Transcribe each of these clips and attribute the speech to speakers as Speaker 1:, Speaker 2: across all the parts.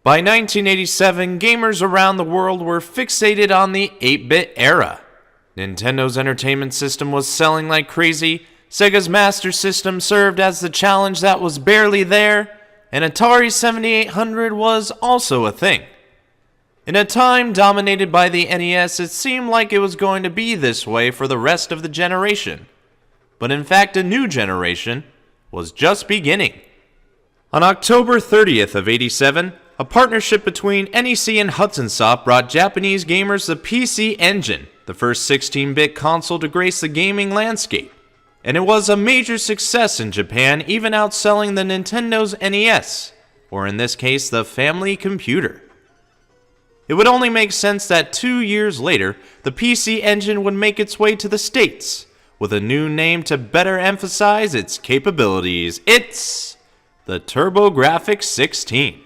Speaker 1: By 1987, gamers around the world were fixated on the 8-bit era. Nintendo's entertainment system was selling like crazy, Sega's Master System served as the challenge that was barely there, and Atari 7800 was also a thing. In a time dominated by the NES, it seemed like it was going to be this way for the rest of the generation. But in fact, a new generation was just beginning. On October 30th of 87, a partnership between NEC and Hudson Soft brought Japanese gamers the PC Engine, the first 16-bit console to grace the gaming landscape. And it was a major success in Japan, even outselling the Nintendo's NES, or in this case, the family computer. It would only make sense that 2 years later, the PC Engine would make its way to the States, with a new name to better emphasize its capabilities. It's the Turbografx-16.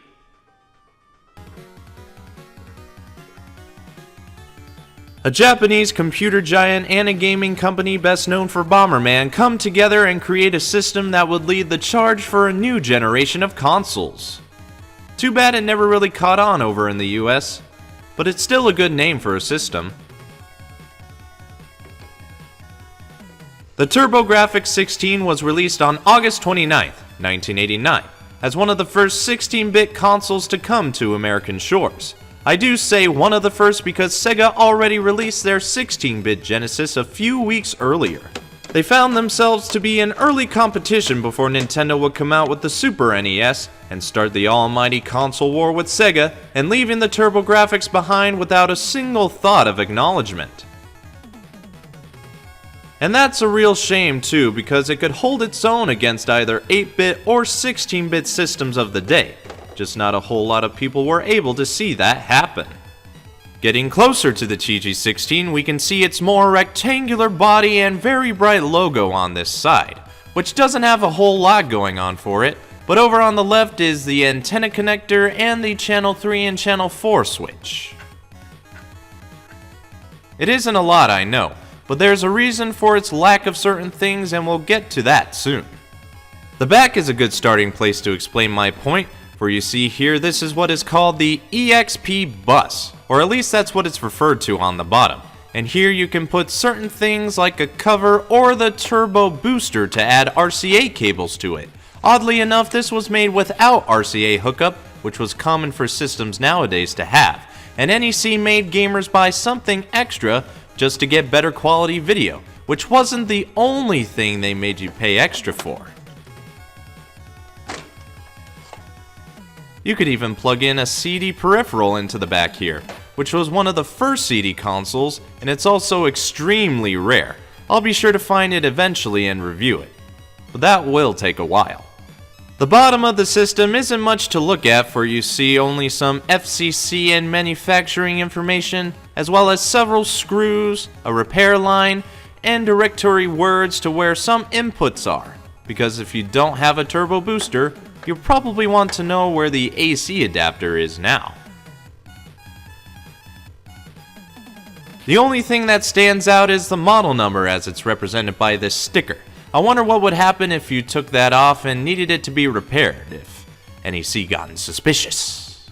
Speaker 1: A Japanese computer giant and a gaming company best known for Bomberman come together and create a system that would lead the charge for a new generation of consoles. Too bad it never really caught on over in the US, but it's still a good name for a system. The Turbografx-16 was released on August 29, 1989, as one of the first 16-bit consoles to come to American shores. I do say one of the first because Sega already released their 16-bit Genesis a few weeks earlier. They found themselves to be in early competition before Nintendo would come out with the Super NES and start the almighty console war with Sega, and leaving the Turbografx behind without a single thought of acknowledgement. And that's a real shame too, because it could hold its own against either 8-bit or 16-bit systems of the day. Just not a whole lot of people were able to see that happen. Getting closer to the TG16, we can see its more rectangular body and very bright logo on this side, which doesn't have a whole lot going on for it, but over on the left is the antenna connector and the channel 3 and channel 4 switch. It isn't a lot, I know, but there's a reason for its lack of certain things, and we'll get to that soon. The back is a good starting place to explain my point. For you see here, this is what is called the EXP bus, or at least that's what it's referred to on the bottom. And here you can put certain things like a cover or the turbo booster to add RCA cables to it. Oddly enough, this was made without RCA hookup, which was common for systems nowadays to have, and NEC made gamers buy something extra just to get better quality video, which wasn't the only thing they made you pay extra for. You could even plug in a CD peripheral into the back here, which was one of the first CD consoles, and it's also extremely rare. I'll be sure to find it eventually and review it, but that will take a while. The bottom of the system isn't much to look at, for you see only some FCC and manufacturing information, as well as several screws, a repair line, and directory words to where some inputs are, because if you don't have a turbo booster, you'll probably want to know where the AC adapter is now. The only thing that stands out is the model number, as it's represented by this sticker. I wonder what would happen if you took that off and needed it to be repaired, if NEC gotten suspicious.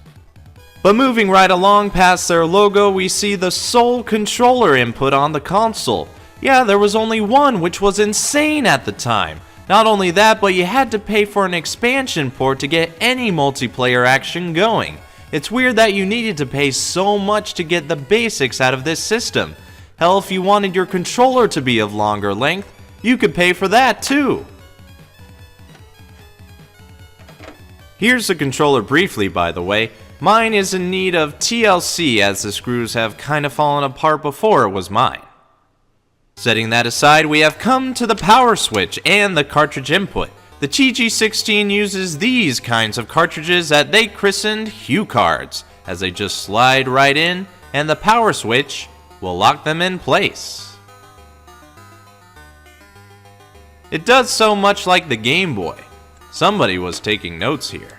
Speaker 1: But moving right along past their logo, we see the sole controller input on the console. Yeah, there was only one, which was insane at the time. Not only that, but you had to pay for an expansion port to get any multiplayer action going. It's weird that you needed to pay so much to get the basics out of this system. Hell, if you wanted your controller to be of longer length, you could pay for that too. Here's the controller briefly, by the way. Mine is in need of TLC, as the screws have kinda fallen apart before it was mine. Setting that aside, we have come to the power switch and the cartridge input. The TG16 uses these kinds of cartridges that they christened Hue cards, as they just slide right in, and the power switch will lock them in place. It does so much like the Game Boy. Somebody was taking notes here.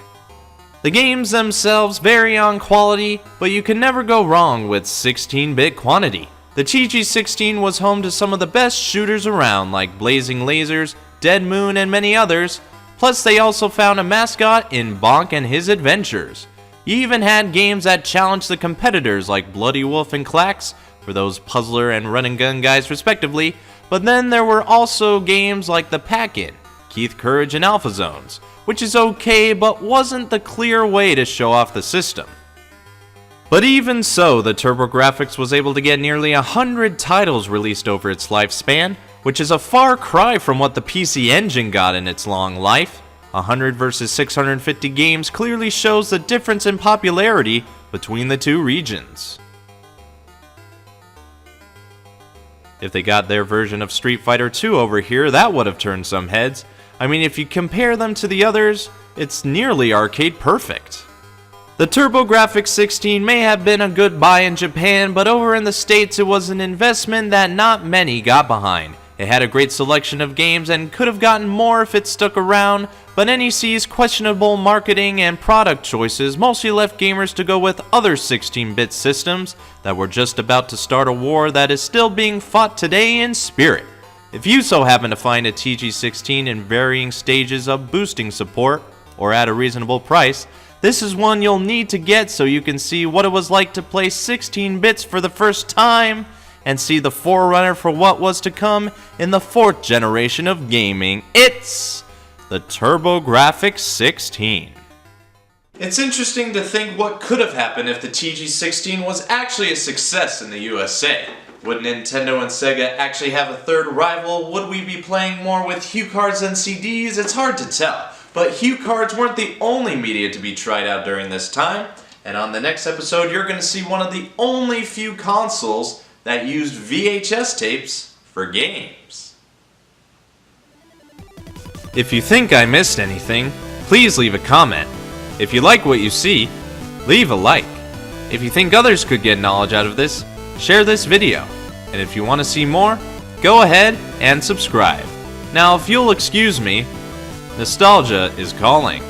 Speaker 1: The games themselves vary on quality, but you can never go wrong with 16-bit quantity. The TG16 was home to some of the best shooters around, like Blazing Lazers, Dead Moon, and many others. Plus, they also found a mascot in Bonk and his adventures. You even had games that challenged the competitors like Bloody Wolf and Klax, for those puzzler and run and gun guys respectively, but then there were also games like the Pack-In, Keith Courage, and Alpha Zones, which is okay but wasn't the clear way to show off the system. But even so, the Turbografx was able to get nearly 100 titles released over its lifespan, which is a far cry from what the PC Engine got in its long life. 100 versus 650 games clearly shows the difference in popularity between the two regions. If they got their version of Street Fighter 2 over here, that would have turned some heads. I mean, if you compare them to the others, it's nearly arcade perfect. The Turbografx-16 may have been a good buy in Japan, but over in the States it was an investment that not many got behind. It had a great selection of games and could have gotten more if it stuck around, but NEC's questionable marketing and product choices mostly left gamers to go with other 16-bit systems that were just about to start a war that is still being fought today in spirit. If you so happen to find a TG16 in varying stages of boosting support, or at a reasonable price, this is one you'll need to get so you can see what it was like to play 16 bits for the first time, and see the forerunner for what was to come in the 4th generation of gaming. It's the Turbografx-16. It's interesting to think what could have happened if the TG16 was actually a success in the USA. Would Nintendo and Sega actually have a third rival? Would we be playing more with Hue cards than CDs? It's hard to tell. But Hue cards weren't the only media to be tried out during this time. And on the next episode, you're going to see one of the only few consoles that used VHS tapes for games. If you think I missed anything, please leave a comment. If you like what you see, leave a like. If you think others could get knowledge out of this, share this video. And if you want to see more, go ahead and subscribe. Now, if you'll excuse me, nostalgia is calling.